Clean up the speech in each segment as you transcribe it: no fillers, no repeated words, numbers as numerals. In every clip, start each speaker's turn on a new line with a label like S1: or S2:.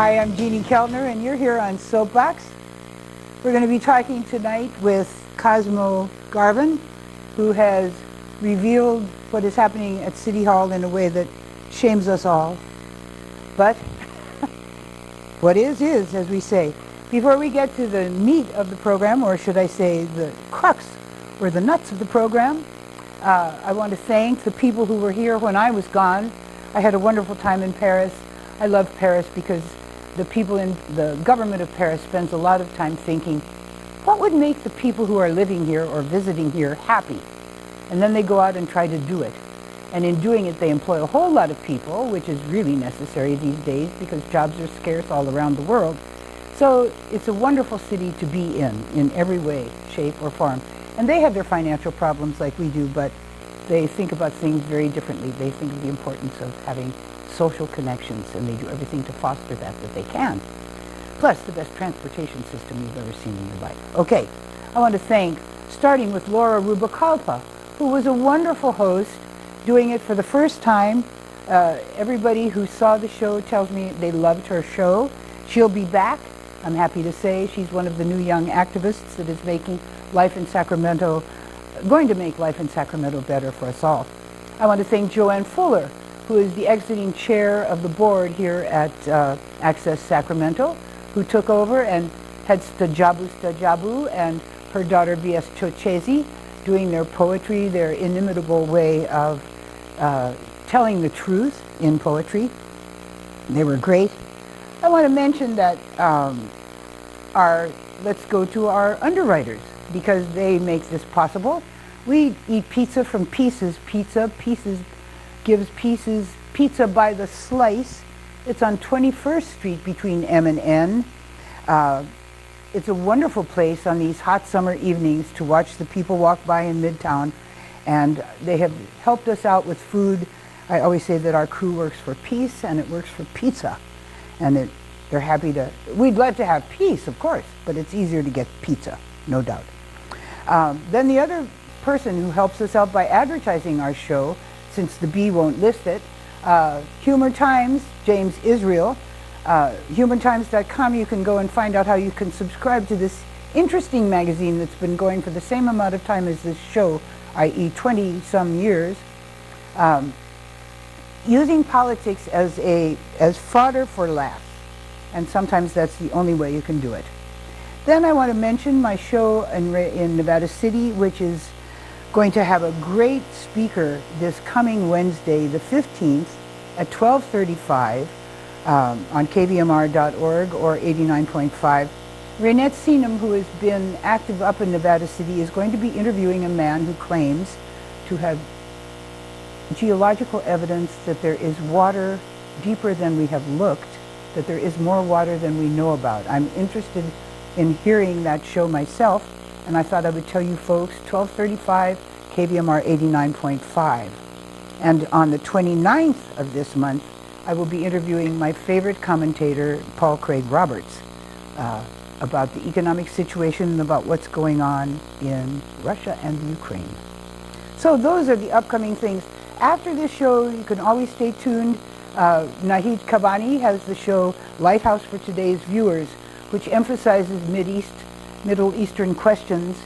S1: Hi, I'm Jeannie Keltner, and you're here on Soapbox. We're going to be talking tonight with Cosmo Garvin, who has revealed what is happening at City Hall in a way that shames us all. But what is, as we say. Before we get to the meat of the program, or should I say the crux or the nuts of the program, I want to thank the people who were here when I was gone. I had a wonderful time in Paris. I love Paris because the people in the government of Paris spends a lot of time thinking, what would make the people who are living here or visiting here happy? And then they go out and try to do it. And in doing it, they employ a whole lot of people, which is really necessary these days because jobs are scarce all around the world. So it's a wonderful city to be in every way, shape, or form. And they have their financial problems like we do, but they think about things very differently. They think of the importance of having social connections, and they do everything to foster that they can. Plus, the best transportation system you've ever seen in your life. Okay, I want to thank, starting with Laura Rubalcaba, who was a wonderful host, doing it for the first time. Everybody who saw the show tells me they loved her show. She'll be back, I'm happy to say. She's one of the new young activists that is making life in Sacramento, going to make life in Sacramento better for us all. I want to thank Joanne Fuller, who is the exiting chair of the board here at Access Sacramento, who took over and heads to Jabu and her daughter V.S. Chochezi, doing their poetry, their inimitable way of telling the truth in poetry. They were great. I want to mention that let's go to our underwriters, because they make this possible. We eat pizza from Pieces. Pieces gives pizza by the slice. It's on 21st Street between M and N. It's a wonderful place on these hot summer evenings to watch the people walk by in Midtown, and they have helped us out with food. I always say that our crew works for peace and it works for pizza, and they're happy to. We'd love to have peace, of course, but it's easier to get pizza, no doubt. Then the other person who helps us out by advertising our show, since the B won't list it, Humor Times, James Israel. HumorTimes.com, you can go and find out how you can subscribe to this interesting magazine that's been going for the same amount of time as this show, i.e. 20-some years, using politics as fodder for laughs. And sometimes that's the only way you can do it. Then I want to mention my show in Nevada City, which is going to have a great speaker this coming Wednesday, the 15th, at 12:35 on kvmr.org or 89.5. Renette Seenum, who has been active up in Nevada City, is going to be interviewing a man who claims to have geological evidence that there is water deeper than we have looked, that there is more water than we know about. I'm interested in hearing that show myself, and I thought I would tell you folks, 12:35, KVMR 89.5. And on the 29th of this month, I will be interviewing my favorite commentator, Paul Craig Roberts, about the economic situation and about what's going on in Russia and Ukraine. So those are the upcoming things. After this show, you can always stay tuned. Nahid Kabani has the show Lighthouse for Today's Viewers, which emphasizes Middle Eastern questions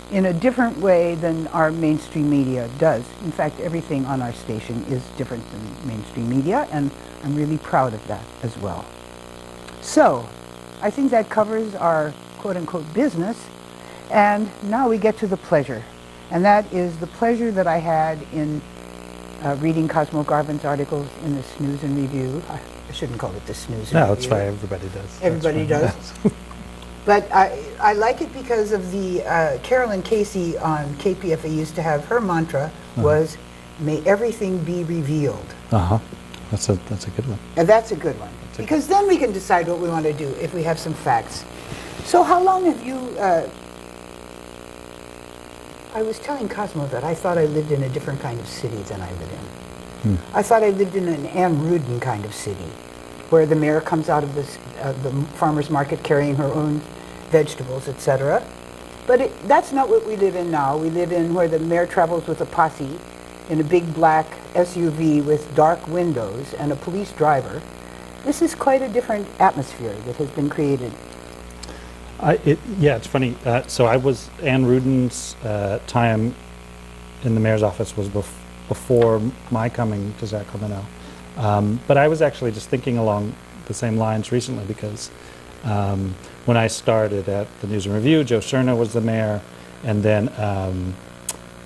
S1: in a different way than our mainstream media does. In fact, everything on our station is different than mainstream media, and I'm really proud of that as well. So, I think that covers our quote-unquote business, and now we get to the pleasure. And that is the pleasure that I had in reading Cosmo Garvin's articles in the Snooze and Review. I shouldn't call it the Snooze and Review.
S2: No, that's fine. Everybody does.
S1: Everybody does. But I like it because of the Carolyn Casey on KPFA used to have, her mantra was, may everything be revealed.
S2: That's a good one.
S1: And that's a good one. Because then we can decide what we want to do if we have some facts. So how long have you... I was telling Cosmo that I thought I lived in a different kind of city than I live in. I thought I lived in an Ann Rudin kind of city, where the mayor comes out of the farmer's market carrying her own vegetables, etc. But that's not what we live in now. We live in where the mayor travels with a posse in a big black SUV with dark windows and a police driver. This is quite a different atmosphere that has been created.
S2: Yeah, it's funny. So I was, Ann Ruden's time in the mayor's office was before my coming to Sacramento. But I was actually just thinking along the same lines recently because when I started at the News and Review, Joe Cerna was the mayor, and then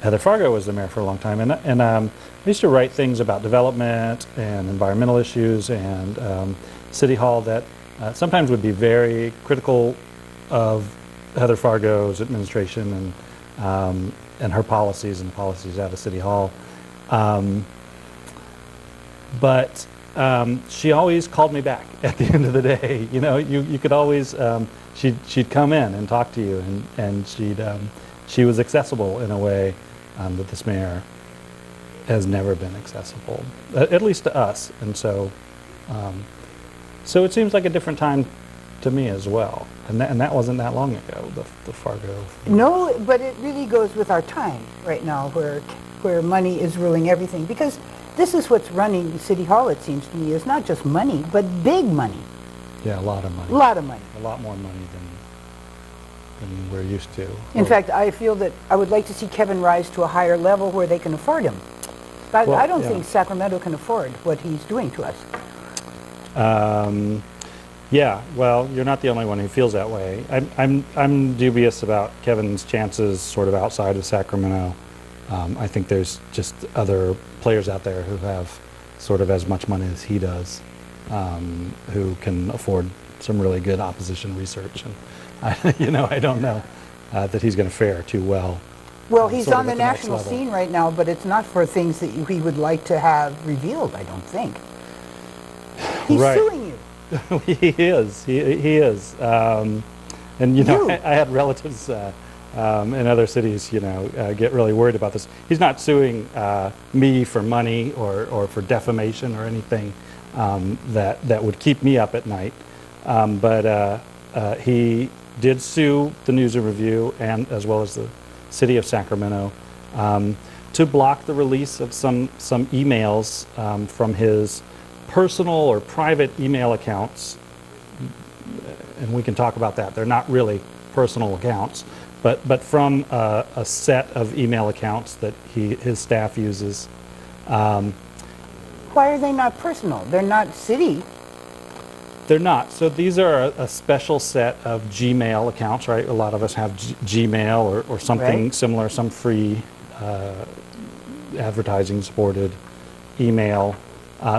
S2: Heather Fargo was the mayor for a long time. And I used to write things about development and environmental issues and City Hall that sometimes would be very critical of Heather Fargo's administration and her policies and the policies out of City Hall. But she always called me back at the end of the day. You know, you could always, she'd come in and talk to you, and she was accessible in a way that this mayor has never been accessible, at least to us. And so, so it seems like a different time to me as well. And that wasn't that long ago, the Fargo.
S1: No, but it really goes with our time right now, where money is ruling everything. Because this is what's running City Hall, it seems to me, is not just money, but big money.
S2: Yeah, a lot of money.
S1: A lot of money.
S2: A lot more money than we're used to.
S1: In fact, I feel that I would like to see Kevin rise to a higher level where they can afford him. But
S2: Well,
S1: I don't
S2: yeah.
S1: think Sacramento can afford what he's doing to us.
S2: Yeah, well, you're not the only one who feels that way. I'm dubious about Kevin's chances sort of outside of Sacramento. I think there's just other players out there who have sort of as much money as he does, who can afford some really good opposition research. And I don't know that he's going to fare too well.
S1: Well, he's
S2: sort of
S1: on the
S2: at the next
S1: national
S2: level.
S1: scene right now, but it's not for things that he would like to have revealed, I don't think. He's
S2: Right.
S1: suing you.
S2: He is. He is. And I had relatives in other cities, get really worried about this. He's not suing me for money or for defamation or anything that would keep me up at night. But he did sue the News and Review and as well as the city of Sacramento to block the release of some emails from his personal or private email accounts, and we can talk about that. They're not really personal accounts, but from a set of email accounts that his staff uses.
S1: Why are they not personal? They're not city.
S2: They're not. So these are a special set of Gmail accounts, right? A lot of us have Gmail or something
S1: Right.
S2: similar, some free advertising supported email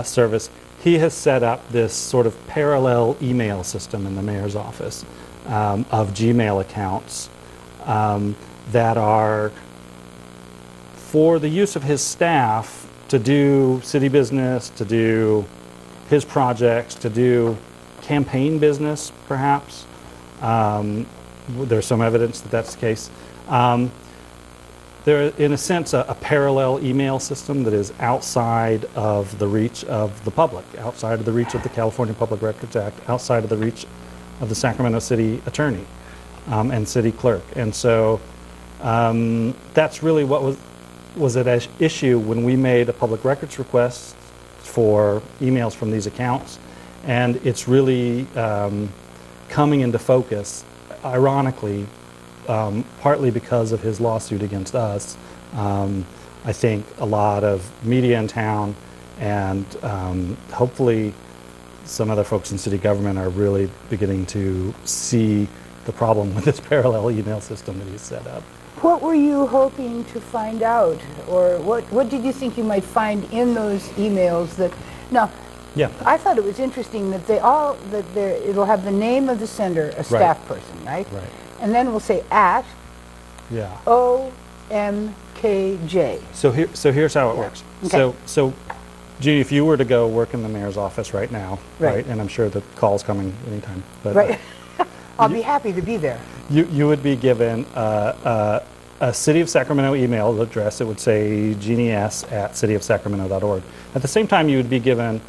S2: service. He has set up this sort of parallel email system in the mayor's office of Gmail accounts that are for the use of his staff to do city business, to do his projects, to do campaign business, perhaps. There's some evidence that that's the case. They're, in a sense, a parallel email system that is outside of the reach of the public, outside of the reach of the California Public Records Act, outside of the reach of the Sacramento City Attorney and City Clerk. And so that's really what was at issue when we made a public records request for emails from these accounts. And it's really coming into focus, ironically, partly because of his lawsuit against us. I think a lot of media in town and hopefully some other folks in city government are really beginning to see the problem with this parallel email system that he's set up.
S1: What were you hoping to find out, or what did you think you might find in those emails that, now,
S2: Yeah.
S1: I thought it was interesting that it'll have the name of the sender, a staff person, right?
S2: Right.
S1: And then we'll say at
S2: Yeah.
S1: OMKJ.
S2: So here's how it works.
S1: Okay.
S2: So, Jeannie, if you were to go work in the mayor's office right now,
S1: Right.
S2: and I'm sure the call's coming anytime, but
S1: Right. I'll be happy to be there.
S2: you would be given a City of Sacramento email address. It would say jeannies@cityofsacramento.org. At the same time, you would be given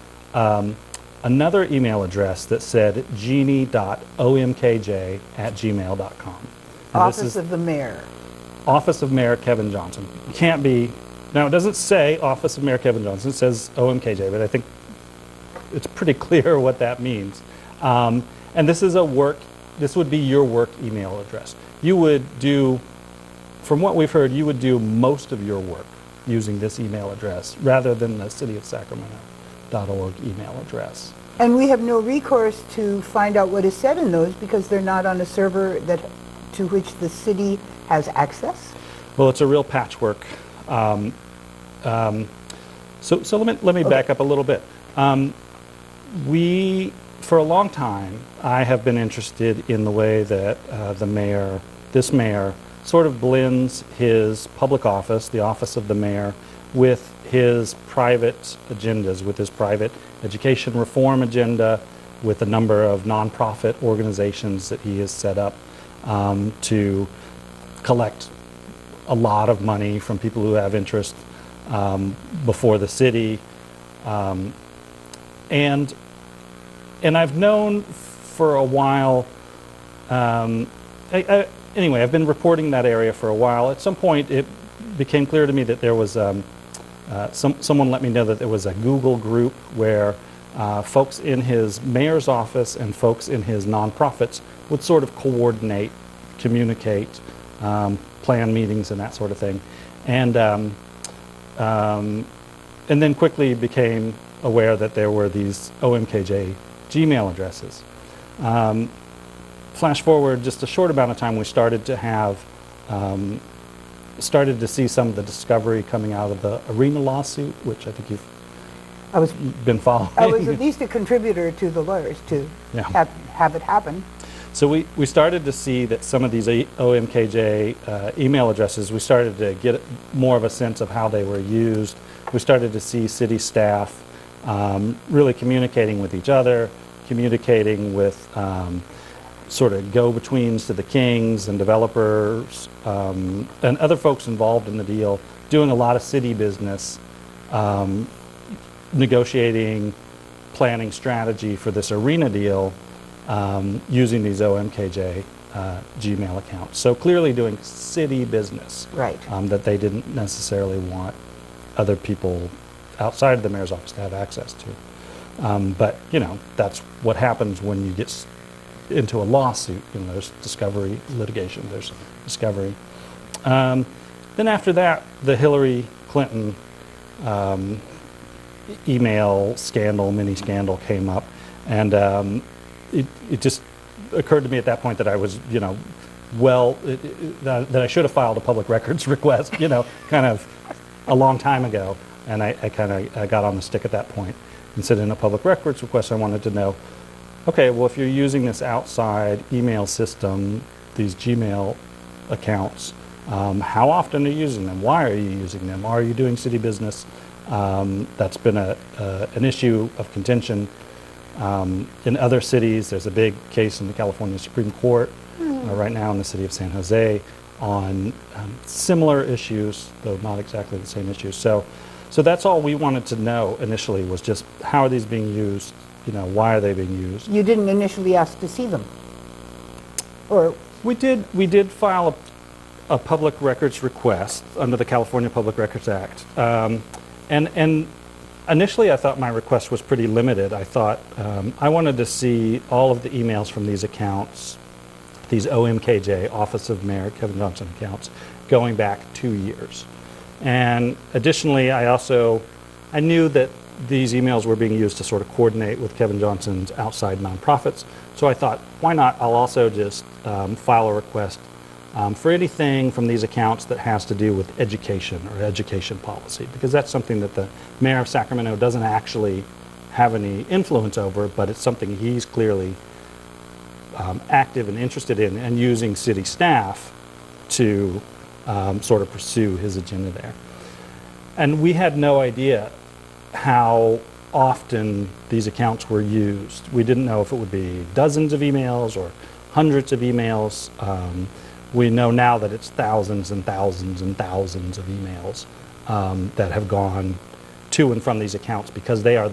S2: another email address that said jeannie.omkj@gmail.com. And
S1: Office of the Mayor.
S2: Office of Mayor Kevin Johnson. Can't be, now it doesn't say Office of Mayor Kevin Johnson, it says OMKJ, but I think it's pretty clear what that means. And this would be your work email address. You would do, from what we've heard, you would do most of your work using this email address rather than the cityofsacramento.org email address.
S1: And we have no recourse to find out what is said in those because they're not on a server to which the city has access?
S2: Well, it's a real patchwork. So let me back up a little bit. For a long time, I have been interested in the way that this mayor, sort of blends his public office, the office of the mayor, with his private agendas, with his private education reform agenda, with a number of nonprofit organizations that he has set up to collect a lot of money from people who have interest before the city. And I've known for a while, anyway, I've been reporting that area for a while. At some point, it became clear to me that there was, someone let me know that there was a Google group where folks in his mayor's office and folks in his nonprofits would sort of coordinate, communicate, plan meetings and that sort of thing. And then quickly became aware that there were these OMKJ Gmail addresses. Flash forward just a short amount of time, we started to see some of the discovery coming out of the arena lawsuit, which I think you've been following.
S1: I was at least a contributor to the lawyers to have it happen.
S2: So we started to see that some of these OMKJ email addresses, we started to get more of a sense of how they were used. We started to see city staff really communicating with each other, communicating with sort of go-betweens to the kings and developers and other folks involved in the deal, doing a lot of city business, negotiating, planning strategy for this arena deal, using these OMKJ Gmail accounts. So clearly doing city business,
S1: right?
S2: That they didn't necessarily want other people outside of the mayor's office to have access to. But, you know, that's what happens when you get into a lawsuit. You know, there's discovery, litigation, there's discovery. Then after that, the Hillary Clinton email scandal, mini scandal came up. And it just occurred to me at that point that I was, you know, that I should have filed a public records request, you know, kind of a long time ago. And I kind of got on the stick at that point and said in a public records request, I wanted to know, okay, well, if you're using this outside email system, these Gmail accounts, how often are you using them? Why are you using them? Are you doing city business? That's been an issue of contention in other cities. There's a big case in the California Supreme Court right now in the city of San Jose on similar issues, though not exactly the same issues. So that's all we wanted to know initially, was just how are these being used? You know, why are they being used? You
S1: didn't initially ask to see them, or
S2: we did file a public records request under the California Public Records Act, and initially I thought my request was pretty limited. I thought I wanted to see all of the emails from these accounts, these OMKJ, Office of Mayor Kevin Johnson accounts, going back 2 years. And additionally, I knew that these emails were being used to sort of coordinate with Kevin Johnson's outside nonprofits. So I thought, why not? I'll also just file a request for anything from these accounts that has to do with education or education policy, because that's something that the mayor of Sacramento doesn't actually have any influence over, but it's something he's clearly active and interested in, and using city staff to sort of pursue his agenda there. And we had no idea how often these accounts were used. We didn't know if it would be dozens of emails or hundreds of emails. We know now that it's thousands and thousands and thousands of emails that have gone to and from these accounts, because they are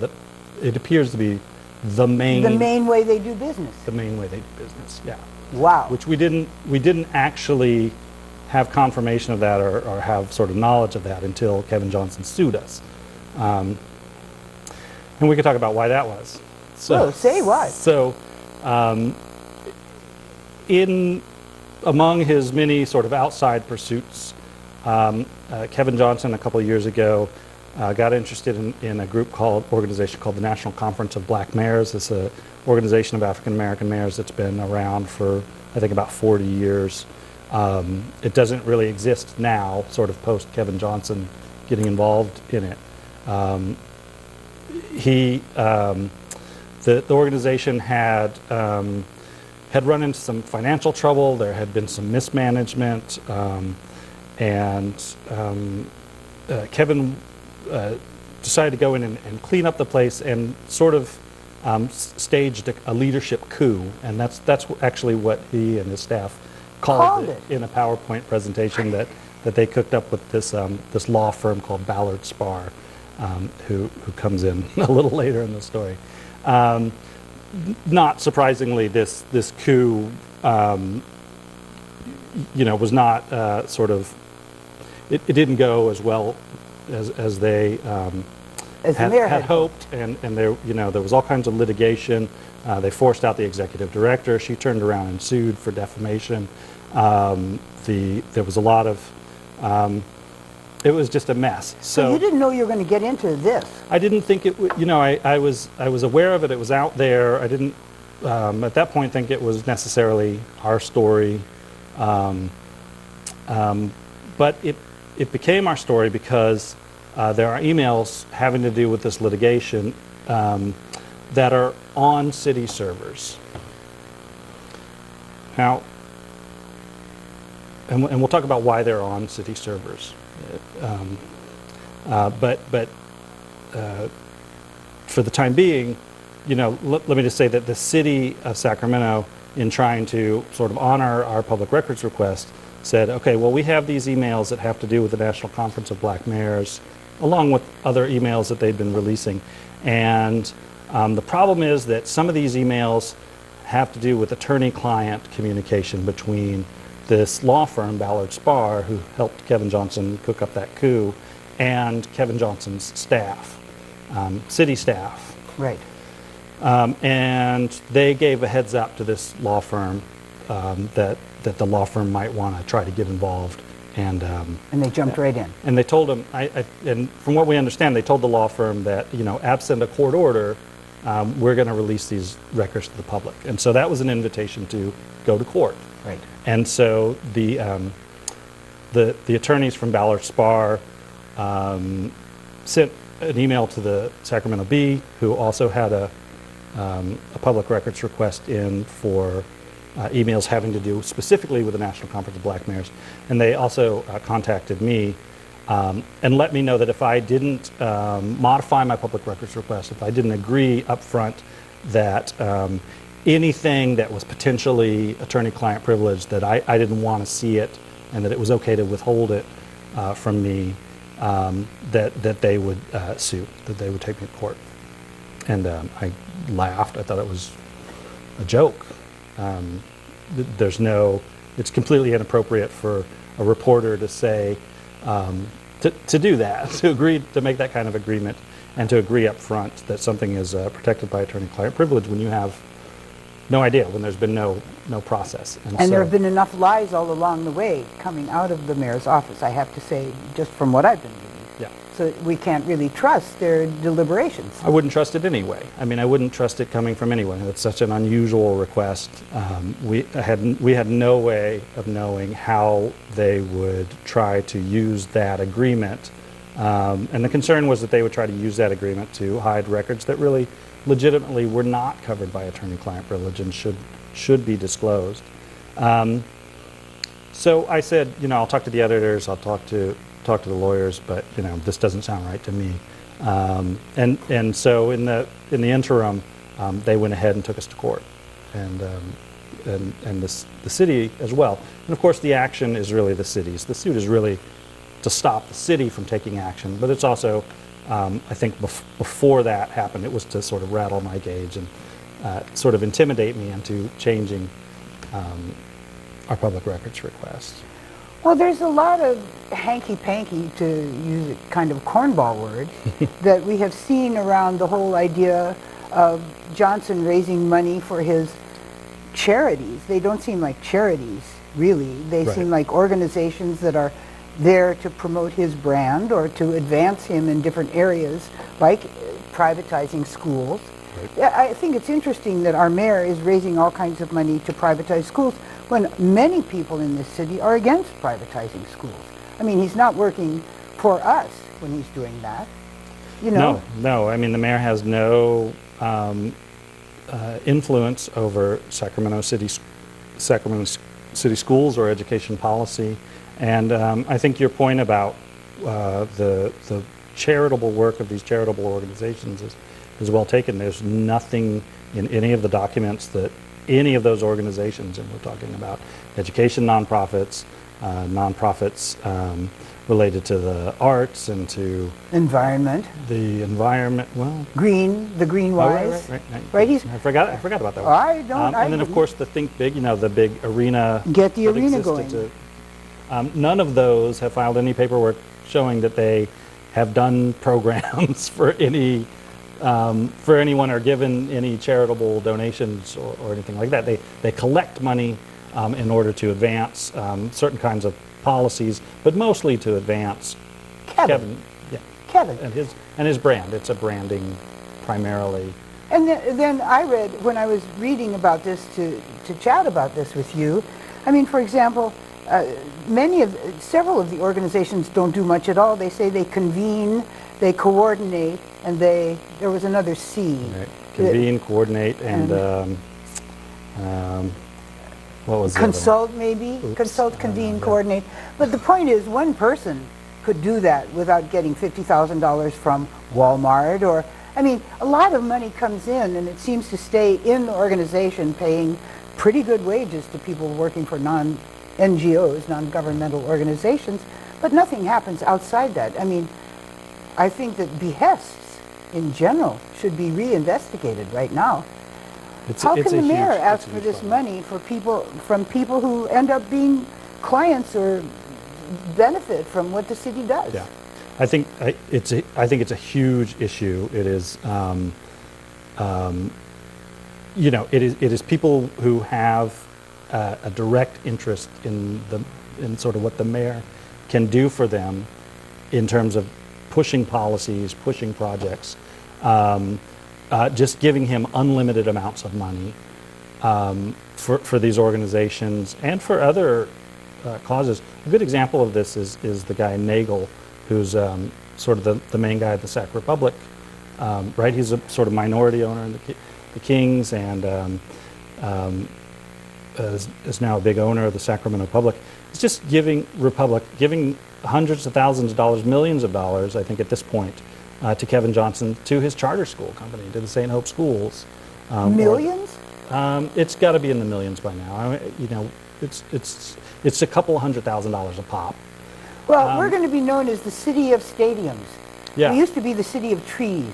S2: it appears to be the main
S1: way they do business.
S2: The main way they do business, yeah.
S1: Wow.
S2: Which we didn't actually have confirmation of that or have sort of knowledge of that until Kevin Johnson sued us. And we could talk about why that was.
S1: Oh, say what?
S2: So, among his many sort of outside pursuits, Kevin Johnson a couple of years ago got interested in a organization called the National Conference of Black Mayors. It's an organization of African American mayors that's been around for, I think, about 40 years. It doesn't really exist now, sort of post Kevin Johnson getting involved in it. The organization had run into some financial trouble. There had been some mismanagement, and Kevin decided to go in and clean up the place and sort of staged a leadership coup, and that's actually what he and his staff called it in a PowerPoint presentation that they cooked up with this law firm called Ballard Spahr, who comes in a little later in the story. Not surprisingly, this coup, was not sort of. It didn't go as well as they had hoped, and there was all kinds of litigation. They forced out the executive director. She turned around and sued for defamation. There was a lot of. It was just a mess.
S1: So you didn't know you were going to get into this.
S2: I didn't think it would. I was aware of it. It was out there. I didn't at that point think it was necessarily our story, but it became our story because there are emails having to do with this litigation that are on city servers. Now, and we'll talk about why they're on city servers. But for the time being, let me just say that the city of Sacramento, in trying to sort of honor our public records request, said, okay, well, we have these emails that have to do with the National Conference of Black Mayors, along with other emails that they've been releasing. And the problem is that some of these emails have to do with attorney-client communication between this law firm, Ballard Spahr, who helped Kevin Johnson cook up that coup, and Kevin Johnson's staff, city staff.
S1: Right.
S2: And they gave a heads up to this law firm that the law firm might want to try to get involved. And
S1: they jumped right in.
S2: And they told him, and from what we understand, they told the law firm that, absent a court order, we're going to release these records to the public. And so that was an invitation to go to court.
S1: Right.
S2: And so the attorneys from Ballard Spahr sent an email to the Sacramento Bee, who also had a public records request in for emails having to do specifically with the National Conference of Black Mayors. And they also contacted me and let me know that if I didn't modify my public records request, if I didn't agree up front that anything that was potentially attorney-client privilege, that I didn't want to see it, and that it was okay to withhold it from me, that they would sue, that they would take me to court. And I laughed. I thought it was a joke. It's completely inappropriate for a reporter to say, to do that, to agree to make that kind of agreement, and to agree up front that something is protected by attorney-client privilege when you have no idea, when there's been no process.
S1: And so, there have been enough lies all along the way coming out of the mayor's office, I have to say, just from what I've been reading.
S2: Yeah.
S1: So we can't really trust their deliberations.
S2: I wouldn't trust it anyway. I mean, I wouldn't trust it coming from anyone. It's such an unusual request. We had no way of knowing how they would try to use that agreement. And the concern was that they would try to use that agreement to hide records that really legitimately were not covered by attorney-client privilege and should be disclosed. So I said, I'll talk to the editors, I'll talk to the lawyers, but this doesn't sound right to me. And so in the interim, they went ahead and took us to court, and the city as well. And of course, the action is really the city's. The suit is really to stop the city from taking action, but it's also, I think before that happened, it was to sort of rattle my cage and sort of intimidate me into changing our public records request.
S1: Well, there's a lot of hanky-panky, to use a kind of cornball word, that we have seen around the whole idea of Johnson raising money for his charities. They don't seem like charities, really. They
S2: Right.
S1: seem like organizations that are there to promote his brand or to advance him in different areas, like privatizing schools.
S2: Right.
S1: I think it's interesting that our mayor is raising all kinds of money to privatize schools when many people in this city are against privatizing schools. I mean, he's not working for us when he's doing that. You know?
S2: No. I mean, the mayor has no influence over Sacramento City schools or education policy. And I think your point about the charitable work of these charitable organizations is well taken. There's nothing in any of the documents that any of those organizations, and we're talking about education nonprofits, nonprofits related to the arts and to
S1: Environment.
S2: the environment. Well,
S1: The green wise.
S2: right.
S1: He's,
S2: I forgot about that one.
S1: I don't.
S2: And then of course the Think Big, the big arena.
S1: Get the
S2: that
S1: arena
S2: existed
S1: going.
S2: none of those have filed any paperwork showing that they have done programs for any for anyone or given any charitable donations or anything like that. They collect money in order to advance certain kinds of policies, but mostly to advance
S1: Kevin.
S2: Kevin and his brand. It's a branding primarily.
S1: And then I read, when I was reading about this to chat about this with you, I mean, for example, several of the organizations don't do much at all. They say they convene, they coordinate, and there was another C.
S2: Right. Convene, coordinate, and what was the other one?
S1: Consult, maybe?
S2: Oops.
S1: Consult, convene,
S2: Yeah.
S1: coordinate. But the point is, one person could do that without getting $50,000 from Walmart or, I mean, a lot of money comes in and it seems to stay in the organization paying pretty good wages to people working for non-NGOs, non-governmental organizations, but nothing happens outside that. I mean, I think that behests in general should be reinvestigated right now. How can the mayor ask for this money for from people who end up being clients or benefit from what the city does?
S2: Yeah, I think it's a huge issue. It is, it is people who have a direct interest in sort of what the mayor can do for them in terms of pushing policies, pushing projects. Just giving him unlimited amounts of money for these organizations and for other causes. A good example of this is the guy Nagel, who's sort of the main guy at the Sac Republic, right? He's a sort of minority owner in the Kings and is now a big owner of the Sacramento Republic. He's just giving hundreds of thousands of dollars, millions of dollars, I think at this point, to Kevin Johnson, to his charter school company, to the St. Hope Schools.
S1: Millions?
S2: It's got to be in the millions by now. It's a couple $100,000 a pop.
S1: Well, we're going to be known as the city of stadiums.
S2: Yeah.
S1: We used to be the city of trees.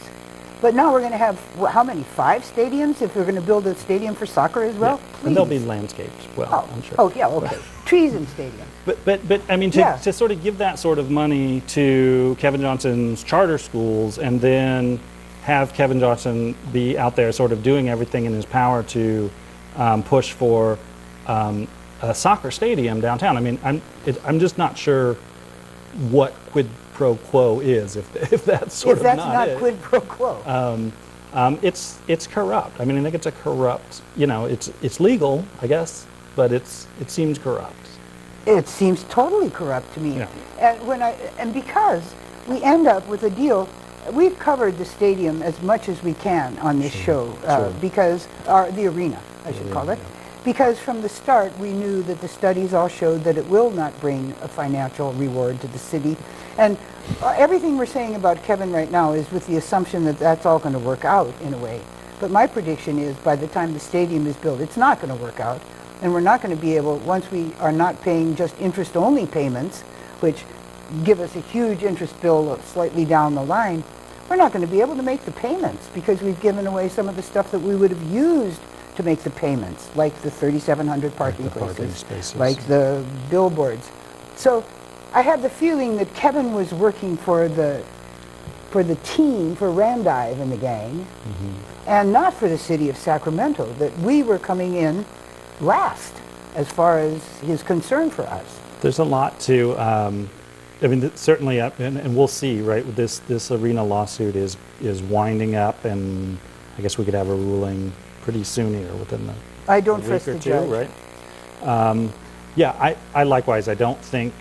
S1: But now we're going to have, how many, 5 stadiums if we're going to build a stadium for soccer as well?
S2: Yeah. And they'll be landscapes, I'm sure.
S1: Oh, yeah, okay. Trees and stadiums.
S2: But I mean, to sort of give that sort of money to Kevin Johnson's charter schools and then have Kevin Johnson be out there sort of doing everything in his power to push for a soccer stadium downtown. I mean, I'm just not sure what quid pro quo is if that's sort of not it.
S1: If that's not quid pro quo.
S2: It's corrupt. I mean, I think it's a corrupt. It's legal, I guess, but it seems corrupt.
S1: It seems totally corrupt to me.
S2: Yeah.
S1: And because we end up with a deal, we've covered the stadium as much as we can on this show, because the arena, I should call it. Because from the start, we knew that the studies all showed that it will not bring a financial reward to the city. And everything we're saying about Kevin right now is with the assumption that that's all going to work out in a way. But my prediction is by the time the stadium is built, it's not going to work out. And we're not going to be able, once we are not paying just interest-only payments, which give us a huge interest bill slightly down the line, we're not going to be able to make the payments because we've given away some of the stuff that we would have used to make the payments, like the 3,700 parking places, like the billboards. So I had the feeling that Kevin was working for the team, for Randive and the gang, and not for the city of Sacramento, that we were coming in last as far as his concern for us.
S2: There's a lot to, I mean, certainly, and we'll see, right? This arena lawsuit is winding up, and I guess we could have a ruling pretty soon here, within the
S1: I don't
S2: week
S1: trust
S2: or
S1: the
S2: two,
S1: judge.
S2: right? Yeah, I likewise, I don't think,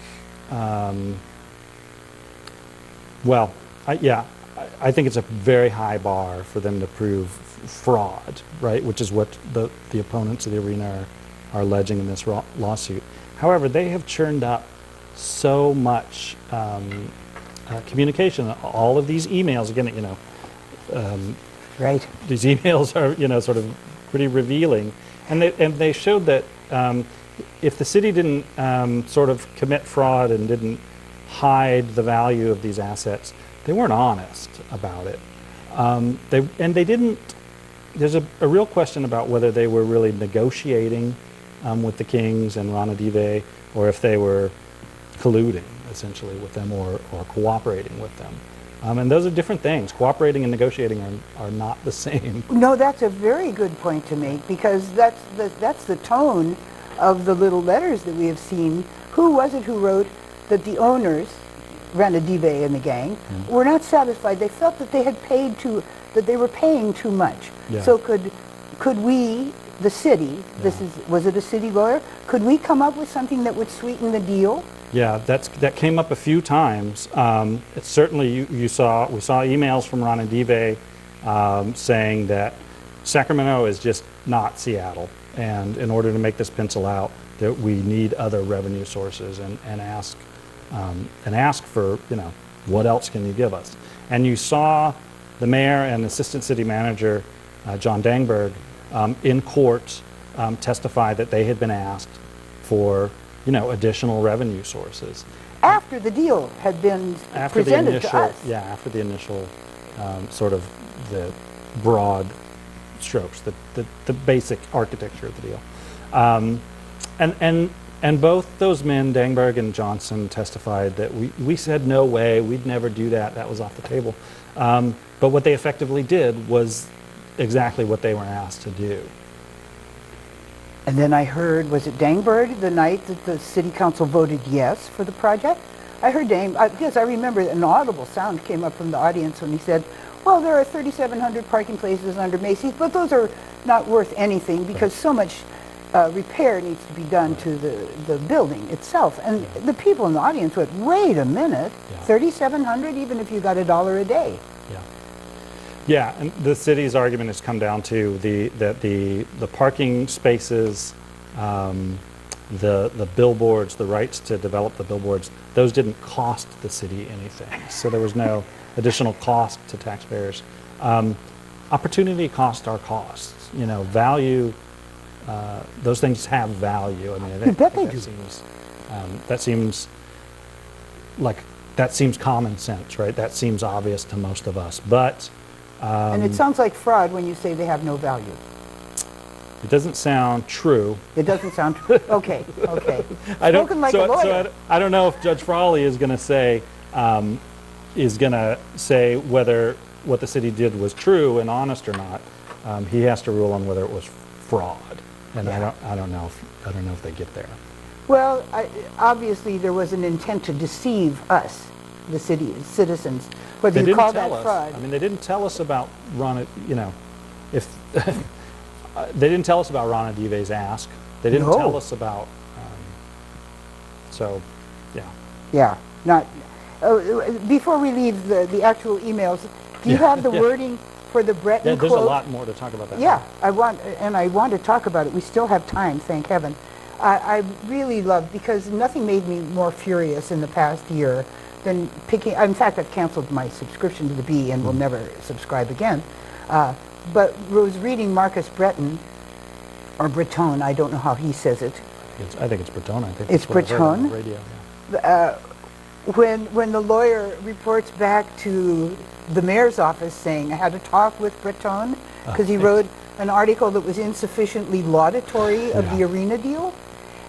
S2: well, I think it's a very high bar for them to prove fraud, right? Which is what the opponents of the arena are alleging in this lawsuit. However, they have churned up so much communication. All of these emails, again, you know,
S1: Right.
S2: these emails are, you know, sort of pretty revealing, and they showed that if the city didn't sort of commit fraud and didn't hide the value of these assets, they weren't honest about it. They didn't. There's a real question about whether they were really negotiating with the Kings and Ranadive, or if they were colluding essentially with them, or cooperating with them. And those are different things. Cooperating and negotiating are not the same.
S1: No, that's a very good point to make, because that's the tone of the little letters that we have seen. Who was it who wrote that the owners, Ranadive and the gang, were not satisfied? They felt that they had paid that they were paying too much.
S2: Yeah.
S1: So could we, the city, was it a city lawyer? Could we come up with something that would sweeten the deal?
S2: Yeah, that came up a few times. It's certainly we saw emails from Ranadive saying that Sacramento is just not Seattle, and in order to make this pencil out, that we need other revenue sources, and ask for, you know, what else can you give us? And you saw the mayor and assistant city manager John Dangberg in court testify that they had been asked for, you know, additional revenue sources
S1: After the deal had been presented to us.
S2: Yeah, after the initial sort of the broad strokes, the basic architecture of the deal. And both those men, Dangberg and Johnson, testified that we said no way, we'd never do that, that was off the table. But what they effectively did was exactly what they were asked to do.
S1: And then I heard, was it Dangberg, the night that the city council voted yes for the project? I heard yes, I remember an audible sound came up from the audience when he said, well, there are 3,700 parking places under Macy's, but those are not worth anything because so much repair needs to be done to the building itself. And the people in the audience went, wait a minute, 3,700 even if you got $1 a day.
S2: Yeah, and the city's argument has come down to that the parking spaces, the billboards, the rights to develop the billboards, those didn't cost the city anything. So there was no additional cost to taxpayers. Opportunity costs are costs. You know, value. Those things have value. I mean, I think that seems like that seems common sense, right? That seems obvious to most of us, but.
S1: And it sounds like fraud when you say they have no value.
S2: It doesn't sound true.
S1: It doesn't sound true. Okay, okay.
S2: I don't,
S1: Spoken like a lawyer.
S2: So I don't know if Judge Frawley is going to say whether what the city did was true and honest or not. He has to rule on whether it was fraud, and I don't know if they get there. Well,
S1: obviously there was an intent to deceive us, the citizens. Whether you call that fraud.
S2: I mean, they didn't tell us about you know, if they didn't tell us about Ranadive's ask. They didn't tell us about. So, yeah.
S1: Yeah. Not. Before we leave the actual emails, do you have the wording for the Breton
S2: there's
S1: quote?
S2: A lot more to talk about that.
S1: Yeah, I want to talk about it. We still have time, thank heaven. I really love, because nothing made me more furious in the past year than picking. In fact, I've canceled my subscription to the Bee and will never subscribe again. But was reading Marcus Breton, or Breton, I don't know how he says it.
S2: I think it's Breton. I think
S1: it's Breton. On
S2: the radio, yeah.
S1: When the lawyer reports back to the mayor's office saying, I had a talk with Breton because he wrote an article that was insufficiently laudatory of the arena deal,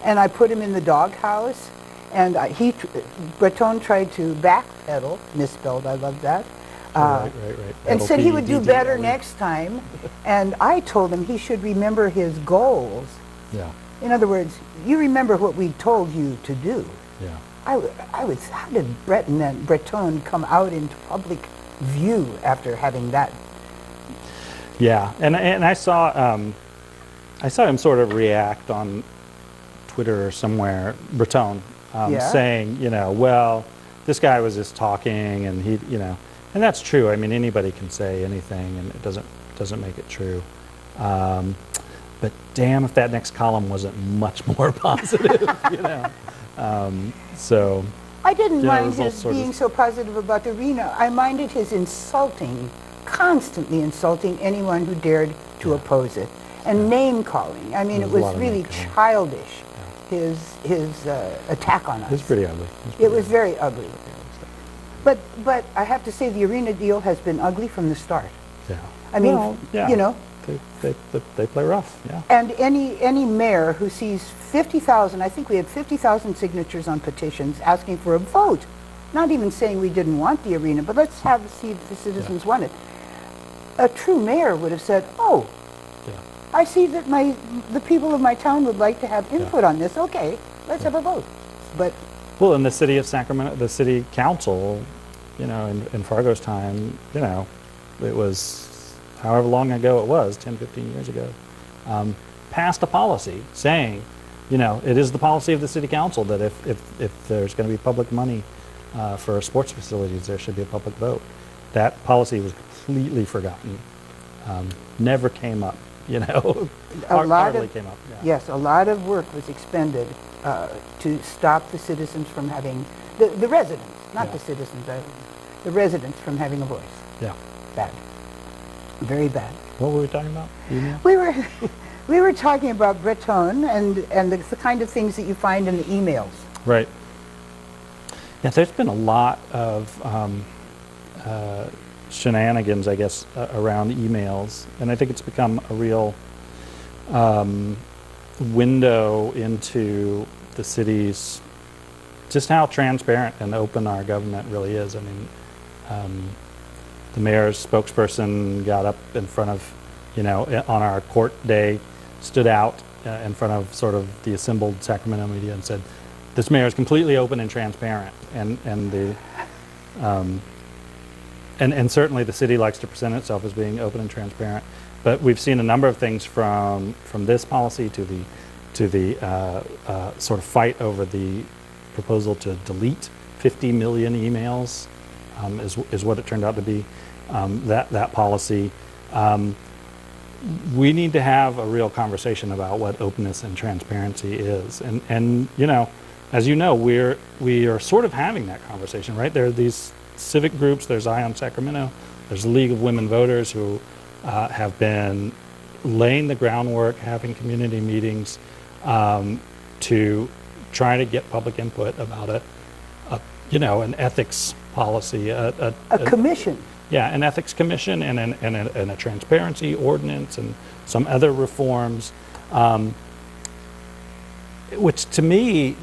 S1: and I put him in the doghouse, And Breton tried to backpedal, misspelled, I love that.
S2: Right.
S1: And said he would do better
S2: PEDDLE.
S1: next time. And I told him he should remember his goals.
S2: Yeah,
S1: In other words, you remember what we told you to do.
S2: yeah.
S1: How did Breton come out into public view after having that?
S2: Yeah, and I saw him sort of react on Twitter or somewhere, Breton,
S1: Yeah.
S2: saying, well, this guy was just talking, and and that's true. I mean, anybody can say anything, and it doesn't make it true. But damn, if that next column wasn't much more positive, So
S1: I didn't
S2: it
S1: mind
S2: was all
S1: his
S2: sort of-
S1: being so positive about the arena. I minded his constantly insulting anyone who dared to oppose it, and name calling. I mean,
S2: There
S1: it
S2: was a
S1: was
S2: lot of
S1: really
S2: name-calling.
S1: childish. His attack on us.
S2: it's pretty ugly.
S1: It was very ugly. But I have to say the arena deal has been ugly from the start.
S2: Yeah.
S1: I mean,
S2: Well, yeah.
S1: you know,
S2: They play rough. Yeah.
S1: and any mayor who sees 50,000, I think we had 50,000 signatures on petitions asking for a vote, not even saying we didn't want the arena, but let's see if the citizens want it. A true mayor would have said, oh,
S2: Yeah.
S1: I see that the people of my town would like to have input on this. Okay, let's have a vote. But
S2: Well, in the city of Sacramento, the city council, in Fargo's time, it was however long ago it was, 10, 15 years ago, passed a policy saying, it is the policy of the city council that if there's going to be public money for sports facilities, there should be a public vote. That policy was completely forgotten. Never came up, hardly came up. Yeah.
S1: yes, a lot of work was expended to stop the citizens from having, the residents, not
S2: Yeah.
S1: the citizens, the residents from having a voice.
S2: Yeah.
S1: Bad. Very bad.
S2: What were we talking about? Email?
S1: We were talking about Breton and the kind of things that you find in the emails.
S2: Right. Yeah, there's been a lot of shenanigans, I guess, around emails, and I think it's become a real window into the city's, just how transparent and open our government really is. I mean, the mayor's spokesperson got up in front of, on our court day, stood out in front of sort of the assembled Sacramento media and said, this mayor is completely open and transparent, and certainly the city likes to present itself as being open and transparent. But we've seen a number of things from this policy to the sort of fight over the proposal to delete 50 million emails is what it turned out to be. That policy. We need to have a real conversation about what openness and transparency is, and as you know, we are sort of having that conversation, right? There are these civic groups. There's Ion Sacramento. There's the League of Women Voters who have been laying the groundwork, having community meetings to try to get public input about an ethics policy,
S1: A commission.
S2: yeah, an ethics commission and a transparency ordinance and some other reforms, which to me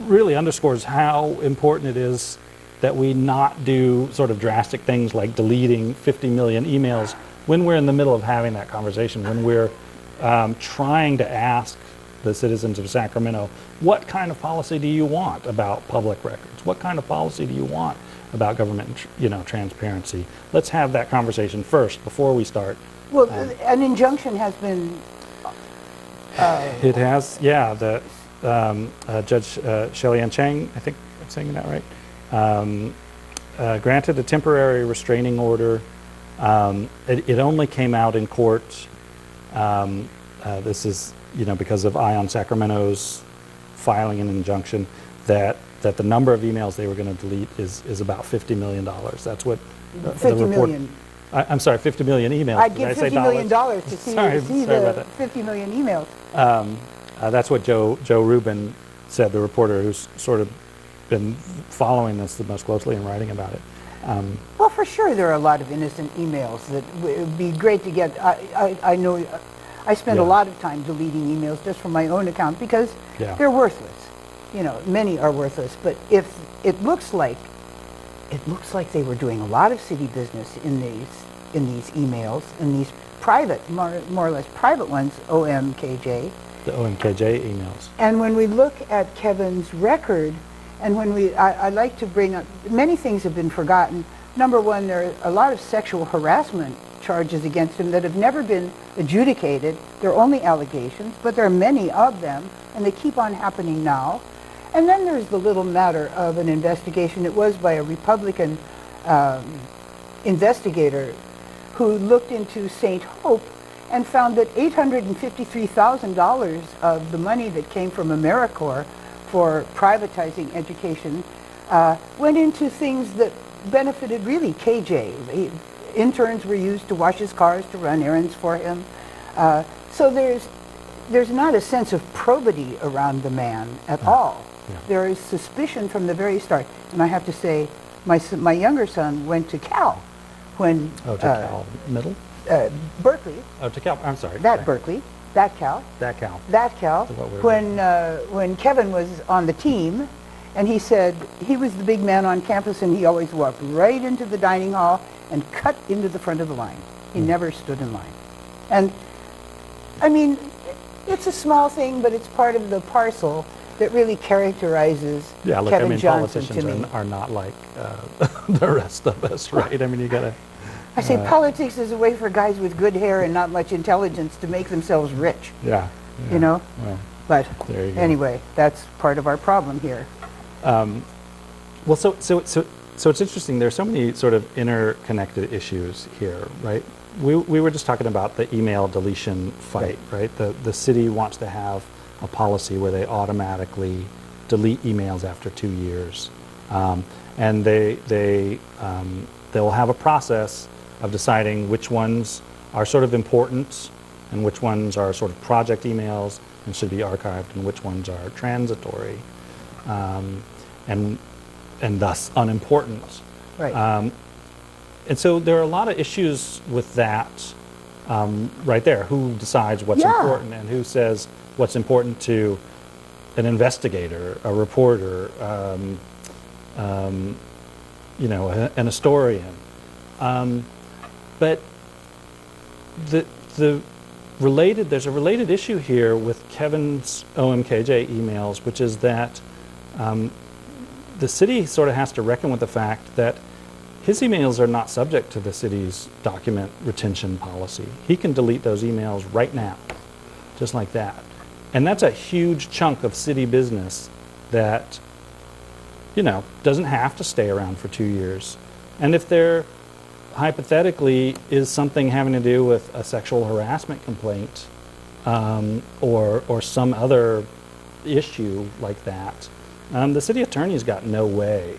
S2: really underscores how important it is that we not do sort of drastic things like deleting 50 million emails when we're in the middle of having that conversation, when we're trying to ask the citizens of Sacramento, what kind of policy do you want about public records? What kind of policy do you want about government, transparency? Let's have that conversation first before we start.
S1: Well, an injunction has been.
S2: It has, yeah. The Judge Shelley-Ann Chang, I think I'm saying that right, granted a temporary restraining order. It only came out in court. This is, because of Ion Sacramento's filing an injunction that the number of emails they were going to delete is about $50 million. That's what the
S1: 50
S2: report.
S1: million.
S2: I'm sorry, 50 million emails.
S1: I'd
S2: Did I
S1: give
S2: say
S1: $50 million
S2: dollars?
S1: to see,
S2: Sorry about
S1: the
S2: that.
S1: 50 million emails.
S2: That's what Joe Rubin said, the reporter who's sort of been following this the most closely and writing about it.
S1: Well, for sure, there are a lot of innocent emails that would be great to get. I know I spend a
S2: Yeah.
S1: lot of time deleting emails just from my own account because
S2: Yeah.
S1: They're worthless. You know, many are worthless. But if it looks like they were doing a lot of city business in these emails, in these private, more or less private ones, OMKJ.
S2: The OMKJ emails.
S1: And when we look at Kevin's record, and when I like to bring up, many things have been forgotten. Number one, there are a lot of sexual harassment charges against him that have never been adjudicated. They're only allegations, but there are many of them, and they keep on happening now. And then there's the little matter of an investigation. It was by a Republican investigator who looked into St. Hope and found that $853,000 of the money that came from AmeriCorps for privatizing education went into things that benefited really KJ. Interns were used to wash his cars, to run errands for him. So there's not a sense of probity around the man at all.
S2: Yeah.
S1: There is suspicion from the very start. And I have to say, my younger son went to Cal when...
S2: Oh, to Cal Middle?
S1: Berkeley.
S2: Oh, to Cal, I'm sorry.
S1: That Berkeley. That Cal.
S2: That Cal.
S1: That Cal. When Kevin was on the team, and he said he was the big man on campus, and he always walked right into the dining hall and cut into the front of the line. He never stood in line. And, I mean, it's a small thing, but it's part of the parcel that really characterizes Kevin Johnson to me.
S2: Politicians are not like the rest of us, right? I mean, you gotta...
S1: I say politics is a way for guys with good hair and not much intelligence to make themselves rich.
S2: Yeah.
S1: You know?
S2: Well,
S1: but
S2: there you go.
S1: anyway, that's part of our problem here.
S2: Well, so it's interesting. There's so many sort of interconnected issues here, right? We were just talking about the email deletion fight, right? The city wants to have a policy where they automatically delete emails after 2 years, and they'll have a process of deciding which ones are sort of important and which ones are sort of project emails and should be archived, and which ones are transitory and thus unimportant.
S1: Right.
S2: And so there are a lot of issues with that right there. Who decides what's important and who says what's important to an investigator, a reporter, you know, an historian. But there's a related issue here with Kevin's OMKJ emails, which is that the city sort of has to reckon with the fact that his emails are not subject to the city's document retention policy. He can delete those emails right now, just like that. And that's a huge chunk of city business that, you know, doesn't have to stay around for 2 years. And if there hypothetically is something having to do with a sexual harassment complaint or some other issue like that, the city attorney's got no way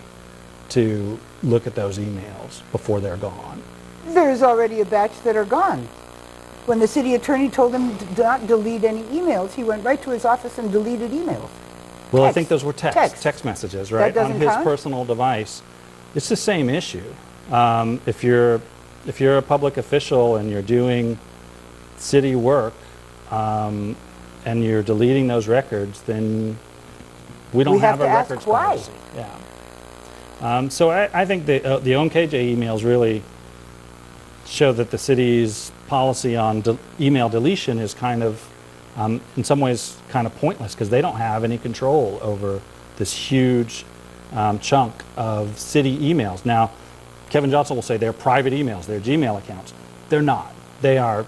S2: to look at those emails before they're gone.
S1: There's already a batch that are gone. When the city attorney told him to not delete any emails, he went right to his office and deleted emails.
S2: Well, I think those were text messages, right?
S1: That doesn't
S2: on his
S1: count?
S2: personal device. It's the same issue. If you're a public official and you're doing city work and you're deleting those records, then we don't have a records policy. Yeah. So I think the OMKJ emails really show that the city's policy on email deletion is kind of, in some ways, kind of pointless because they don't have any control over this huge chunk of city emails. Now, Kevin Johnson will say they're private emails, they're Gmail accounts. They're not. They are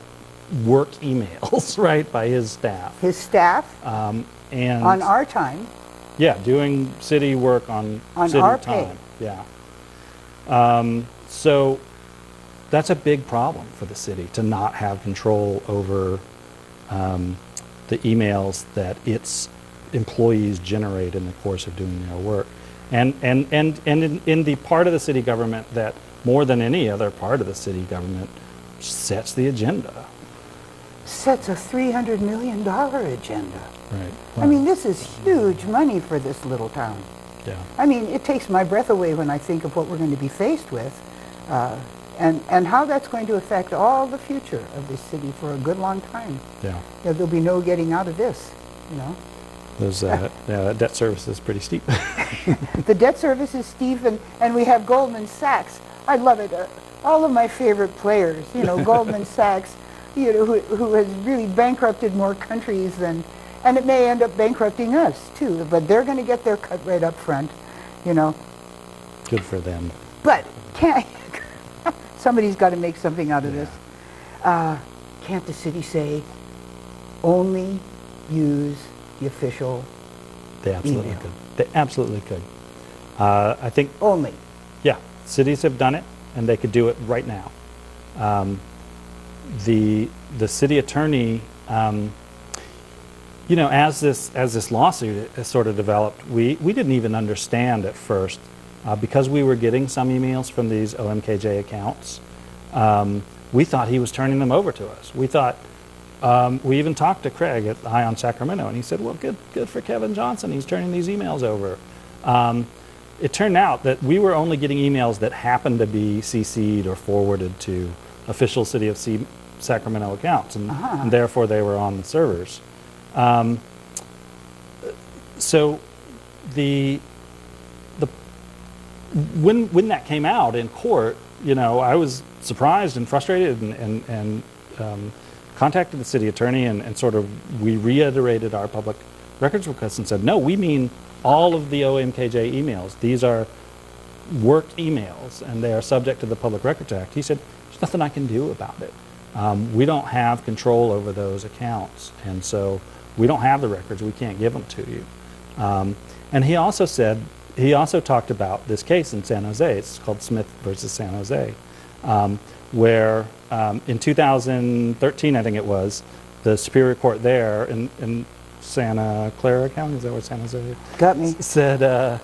S2: work emails, right, by his staff.
S1: His staff,
S2: and
S1: on our time.
S2: Yeah, doing city work on city
S1: our
S2: time.
S1: pay.
S2: Yeah. So that's a big problem for the city to not have control over the emails that its employees generate in the course of doing their work. And in the part of the city government that more than any other part of the city government sets the agenda.
S1: Sets a $300 million agenda.
S2: Right.
S1: I mean, this is huge money for this little town.
S2: Yeah.
S1: I mean, it takes my breath away when I think of what we're going to be faced with and how that's going to affect all the future of this city for a good long time.
S2: Yeah.
S1: There'll be no getting out of this, you know.
S2: Those debt service is pretty steep.
S1: The debt service is steep, and we have Goldman Sachs. I love it. All of my favorite players, Goldman Sachs, who has really bankrupted more countries than, and it may end up bankrupting us too, but they're going to get their cut right up front,
S2: Good for them.
S1: But somebody's got to make something out of this. Can't the city say, only use the official
S2: They absolutely
S1: email?
S2: could. They absolutely could. I think,
S1: Only.
S2: yeah, cities have done it, and they could do it right now. The city attorney, as this lawsuit has sort of developed, we didn't even understand at first, because we were getting some emails from these OMKJ accounts. We thought he was turning them over to us. We thought, we even talked to Craig at High on Sacramento, and he said, well, good for Kevin Johnson. He's turning these emails over. It turned out that we were only getting emails that happened to be CC'd or forwarded to official City of Sacramento accounts, and therefore they were on the servers. So when that came out in court, I was surprised and frustrated, and contacted the city attorney, and sort of we reiterated our public records request and said, no, we mean all of the OMKJ emails. These are worked emails, and they are subject to the Public Records Act. He said, there's nothing I can do about it. We don't have control over those accounts, and so we don't have the records. We can't give them to you. And he also talked about this case in San Jose. It's called Smith versus San Jose, where in 2013, I think it was, the Superior Court there in Santa Clara County, is that where San Jose is?
S1: Got me.
S2: Said,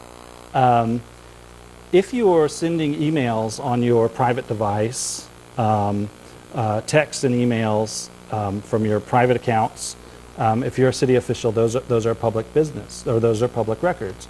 S2: if you're sending emails on your private device, texts and emails from your private accounts, if you're a city official, those are public business, or those are public records.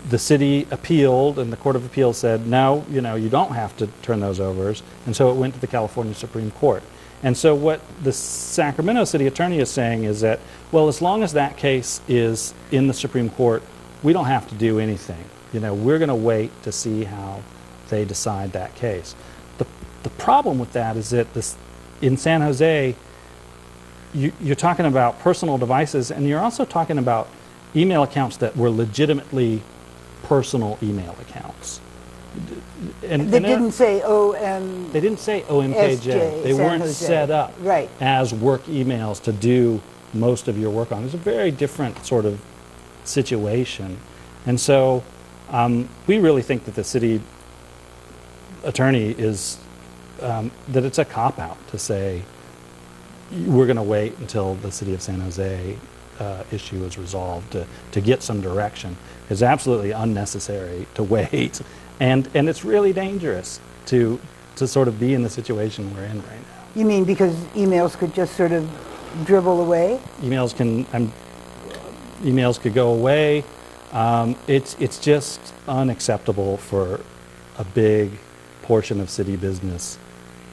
S2: The city appealed, and the Court of Appeals said, no, you don't have to turn those over, and so it went to the California Supreme Court. And so what the Sacramento City Attorney is saying is that, well, as long as that case is in the Supreme Court, we don't have to do anything. We're going to wait to see how they decide that case. The problem with that is that in San Jose, you're talking about personal devices, and you're also talking about email accounts that were legitimately personal email accounts. And
S1: They didn't say OM.
S2: They didn't say OMKJ.
S1: SJ,
S2: They
S1: San
S2: weren't
S1: Jose.
S2: set up
S1: Right.
S2: as work emails to do most of your work on. It's a very different sort of situation. And so we really think that the city attorney is, that it's a cop-out to say, we're going to wait until the City of San Jose issue is resolved to get some direction. It's absolutely unnecessary to wait, and it's really dangerous to sort of be in the situation we're in right now.
S1: You mean because emails could just sort of dribble away?
S2: Emails could go away. It's just unacceptable for a big portion of city business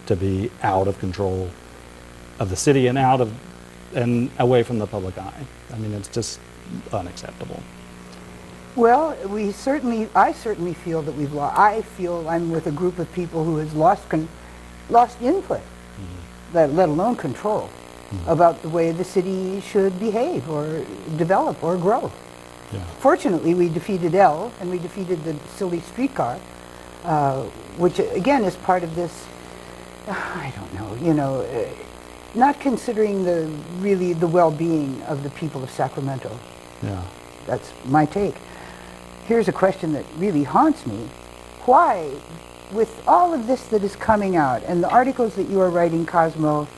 S2: to be out of control of the city and and away from the public eye. I mean, it's just unacceptable.
S1: Well, I certainly feel that we've lost. I feel I'm with a group of people who has lost input, let alone control, about the way the city should behave or develop or grow.
S2: Yeah.
S1: Fortunately, we defeated L, and we defeated the silly streetcar, which again is part of this. I don't know, not considering the well-being of the people of Sacramento.
S2: Yeah.
S1: That's my take. Here's a question that really haunts me. Why, with all of this that is coming out and the articles that you are writing, Cosmo,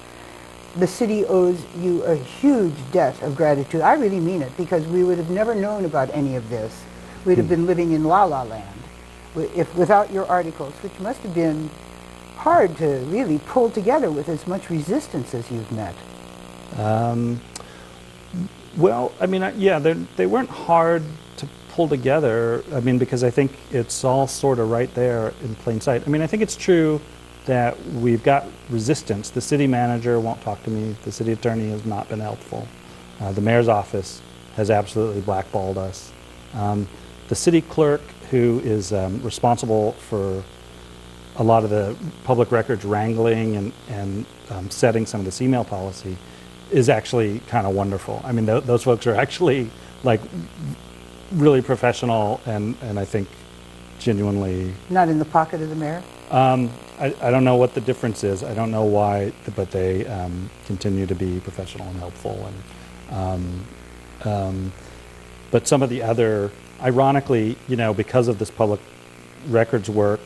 S1: the city owes you a huge debt of gratitude. I really mean it, because we would have never known about any of this. We'd have been living in la-la land without your articles, which must have been hard to really pull together with as much resistance as you've met.
S2: Well, I mean, yeah, they weren't hard to pull together. I mean, because I think it's all sort of right there in plain sight. I mean, I think it's true that we've got resistance. The city manager won't talk to me. The city attorney has not been helpful. The mayor's office has absolutely blackballed us. The city clerk, who is responsible for a lot of the public records wrangling and setting some of this email policy, is actually kind of wonderful. I mean, those folks are actually like really professional and I think genuinely.
S1: Not in the pocket of the mayor?
S2: I don't know what the difference is. I don't know why, but they continue to be professional and helpful. But some of the other, ironically, you know, because of this public records work,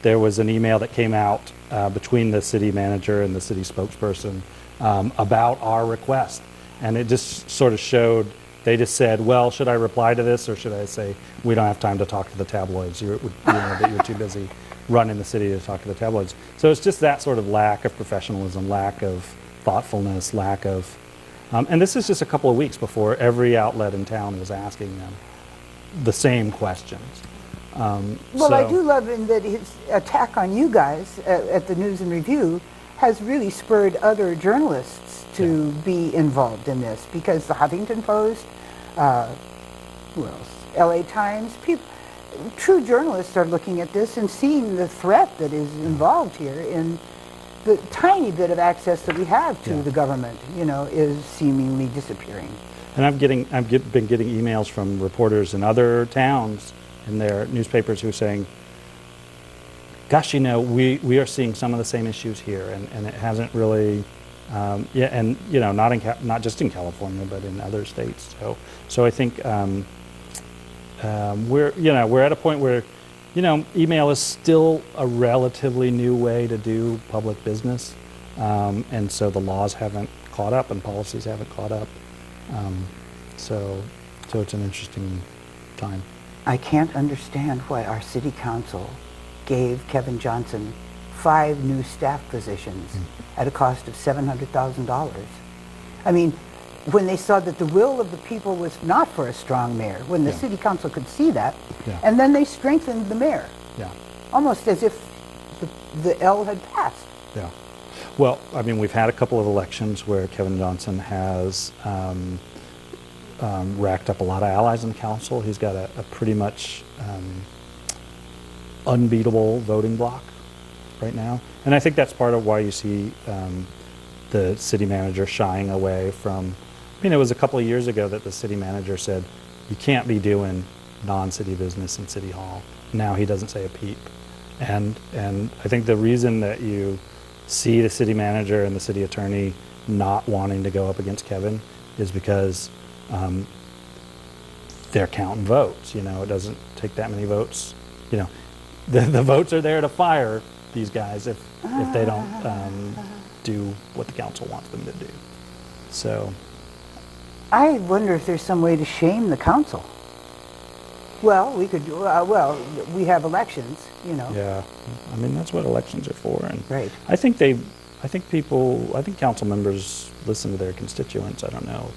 S2: there was an email that came out between the city manager and the city spokesperson about our request. And it just sort of showed, they just said, well, should I reply to this or should I say, we don't have time to talk to the tabloids, you know, that you're too busy running the city to talk to the tabloids. So it's just that sort of lack of professionalism, lack of thoughtfulness, lack of, and this is just a couple of weeks before every outlet in town is asking them the same questions.
S1: Well, I do love in that his attack on you guys at the News and Review has really spurred other journalists to be involved in this, because the Huffington Post, who else? LA Times, true journalists are looking at this and seeing the threat that is involved here in the tiny bit of access that we have to the government, you know, is seemingly disappearing.
S2: And I've been getting emails from reporters in other towns in their newspapers who are saying, gosh, you know, we are seeing some of the same issues here, and it hasn't really, and you know, not just in California, but in other states. So I think we're at a point where, you know, email is still a relatively new way to do public business, and so the laws haven't caught up and policies haven't caught up. So it's an interesting time.
S1: I can't understand why our city council gave Kevin Johnson 5 new staff positions at a cost of $700,000. I mean, when they saw that the will of the people was not for a strong mayor, when the city council could see that, and then they strengthened the mayor, almost as if the L had passed.
S2: Yeah. Well, I mean, we've had a couple of elections where Kevin Johnson has racked up a lot of allies in the council. He's got a pretty much unbeatable voting bloc right now. And I think that's part of why you see the city manager shying away from, I mean, it was a couple of years ago that the city manager said, you can't be doing non-city business in City Hall. Now he doesn't say a peep. And I think the reason that you see the city manager and the city attorney not wanting to go up against Kevin is because they're counting votes. You know, it doesn't take that many votes. You know, the votes are there to fire these guys if they don't do what the council wants them to do. So
S1: I wonder if there's some way to shame the council. Well, we could do, well, we have elections, you know.
S2: Yeah, I mean, that's what elections are for. And
S1: right.
S2: I think council members listen to their constituents. I don't know.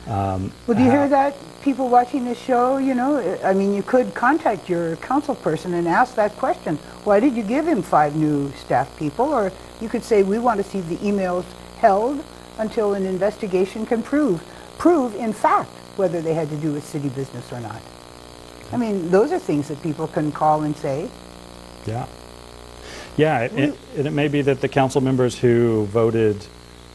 S1: Well, do you hear that? People watching this show, you know, I mean, you could contact your council person and ask that question. Why did you give him 5 new staff people? Or you could say, we want to see the emails held until an investigation can prove in fact whether they had to do with city business or not. I mean, those are things that people can call and say.
S2: Yeah. Yeah, it may be that the council members who voted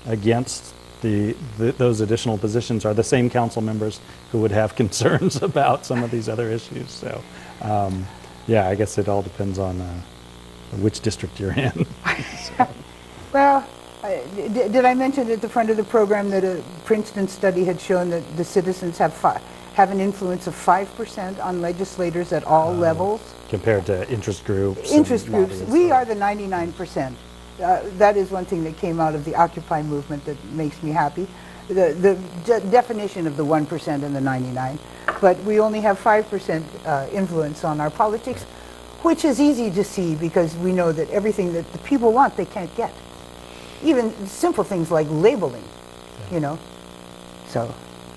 S2: against those additional positions are the same council members who would have concerns about some of these other issues. So, yeah, I guess it all depends on which district you're in. So.
S1: Well, did I mention at the front of the program that a Princeton study had shown that the citizens have an influence of 5% on legislators at all levels?
S2: Compared to interest groups.
S1: Interest groups. We are the 99%. That is one thing that came out of the Occupy movement that makes me happy. The definition of the 1% and the 99. But we only have 5% influence on our politics, which is easy to see because we know that everything that the people want, they can't get. Even simple things like labeling, you know. So,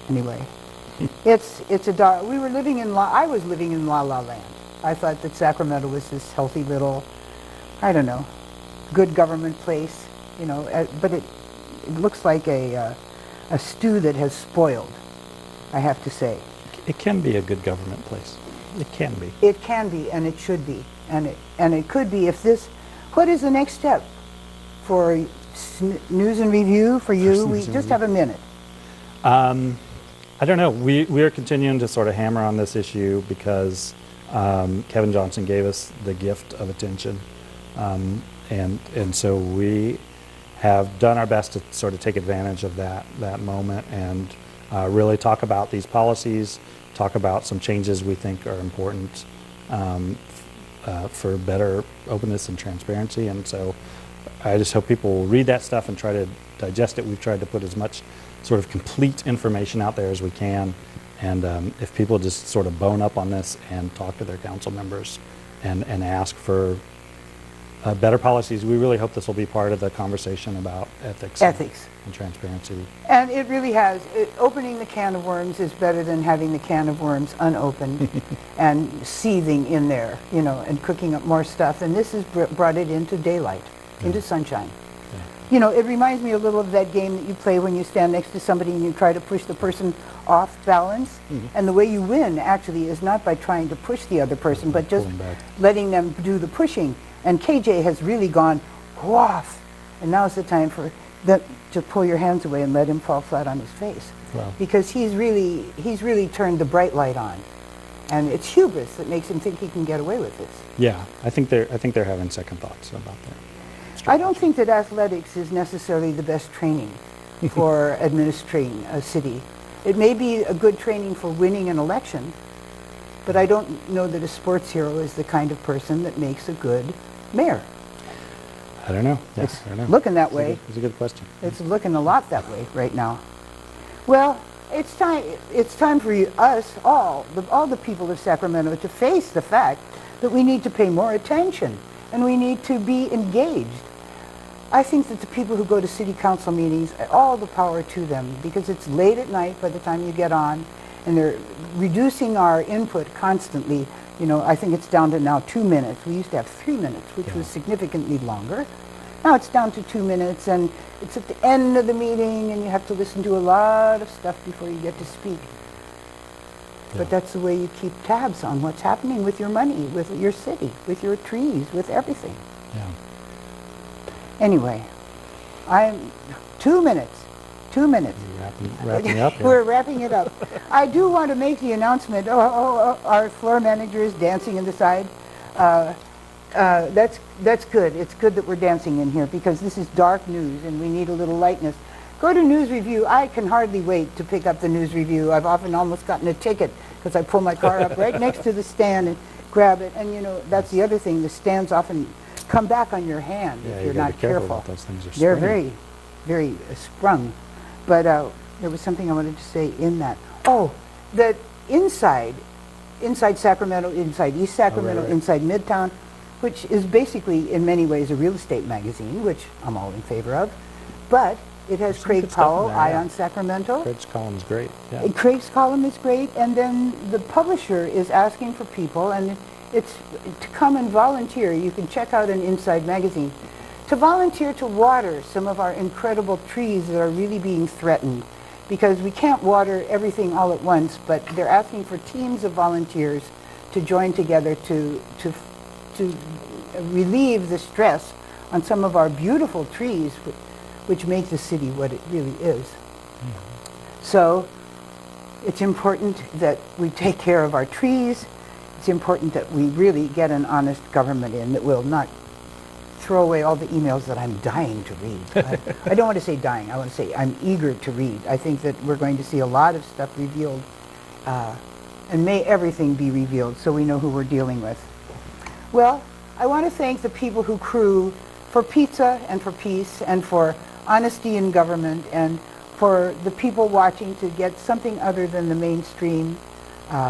S1: anyway, we were living in I was living in La La Land. I thought that Sacramento was this healthy little, I don't know, good government place, you know, but it looks like a a stew that has spoiled, I have to say.
S2: It can be a good government place. It can be.
S1: It can be, and it should be, and it could be if this. What is the next step for news and review for you? We just have a minute.
S2: I don't know. We are continuing to sort of hammer on this issue because Kevin Johnson gave us the gift of attention, and so we have done our best to sort of take advantage of that moment and really talk about these policies, talk about some changes we think are important for better openness and transparency. And so I just hope people will read that stuff and try to digest it. We've tried to put as much sort of complete information out there as we can. And if people just sort of bone up on this and talk to their council members and ask for better policies, we really hope this will be part of the conversation about ethics. And transparency.
S1: And it really has. Opening the can of worms is better than having the can of worms unopened and seething in there, you know, and cooking up more stuff. And this has brought it into daylight, into sunshine.
S2: Yeah.
S1: You know, it reminds me a little of that game that you play when you stand next to somebody and you try to push the person off balance. And the way you win actually is not by trying to push the other person, but just letting them do the pushing. And KJ has really gone off, and now's the time for to pull your hands away and let him fall flat on his face.
S2: Wow.
S1: Because he's really turned the bright light on, and it's hubris that makes him think he can get away with this.
S2: Yeah, I think they're having second thoughts about that.
S1: I don't think that athletics is necessarily the best training for administrating a city. It may be a good training for winning an election, but I don't know that a sports hero is the kind of person that makes a good mayor.
S2: I don't know.
S1: It's
S2: I don't know.
S1: looking that way.
S2: It's a good question.
S1: It's looking a lot that way right now. Well, it's time for us all the people of Sacramento to face the fact that we need to pay more attention and we need to be engaged. I think that the people who go to city council meetings, all the power to them, because it's late at night by the time you get on, and they're reducing our input constantly. You know, I think it's down to now 2 minutes. We used to have 3 minutes, which was significantly longer. Now it's down to 2 minutes, and it's at the end of the meeting, and you have to listen to a lot of stuff before you get to speak. But that's the way you keep tabs on what's happening with your money, with your city, with your trees, with everything.
S2: Yeah.
S1: Anyway, 2 minutes. 2 minutes.
S2: Wrapping up here.
S1: We're wrapping it up. I do want to make the announcement. Our floor manager is dancing in the side. That's good. It's good that we're dancing in here because this is dark news and we need a little lightness. Go to News Review. I can hardly wait to pick up the News Review. I've often almost gotten a ticket because I pull my car up right next to the stand and grab it. And you know, that's the other thing. The stands often come back on your hand if you're not careful.
S2: Those things are
S1: They're very, very sprung. But there was something I wanted to say in that. Oh, that inside Sacramento, inside East Sacramento, inside Midtown, which is basically in many ways a real estate magazine, which I'm all in favor of. But it has Craig Powell, Eye on Sacramento.
S2: Craig's column is great. Yeah.
S1: Craig's column is great. And then the publisher is asking for people, and it's to come and volunteer. You can check out an Inside magazine. To volunteer to water some of our incredible trees that are really being threatened, because we can't water everything all at once, but they're asking for teams of volunteers to join together to relieve the stress on some of our beautiful trees, which make the city what it really is. So it's important that we take care of our trees. It's important that we really get an honest government in that will not throw away all the emails that I'm dying to read. I don't want to say dying, I want to say I'm eager to read. I think that we're going to see a lot of stuff revealed, and may everything be revealed so we know who we're dealing with. Well, I want to thank the people who crew for pizza and for peace and for honesty in government and for the people watching to get something other than the mainstream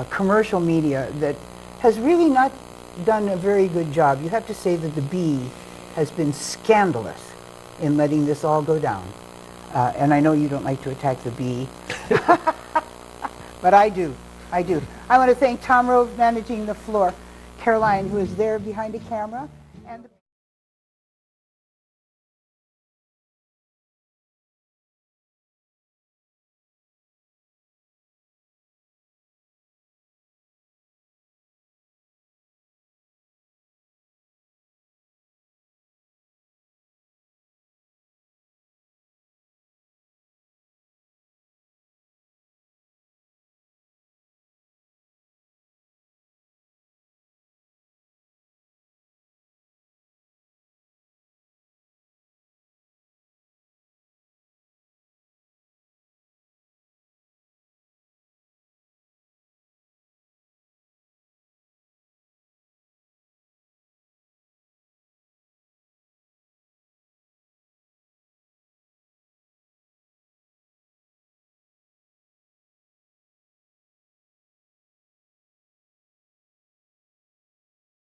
S1: commercial media that has really not done a very good job. You have to say that the Bee has been scandalous in letting this all go down. And I know you don't like to attack the Bee, but I do. I want to thank Tom Rove managing the floor, Caroline, who is there behind the camera, and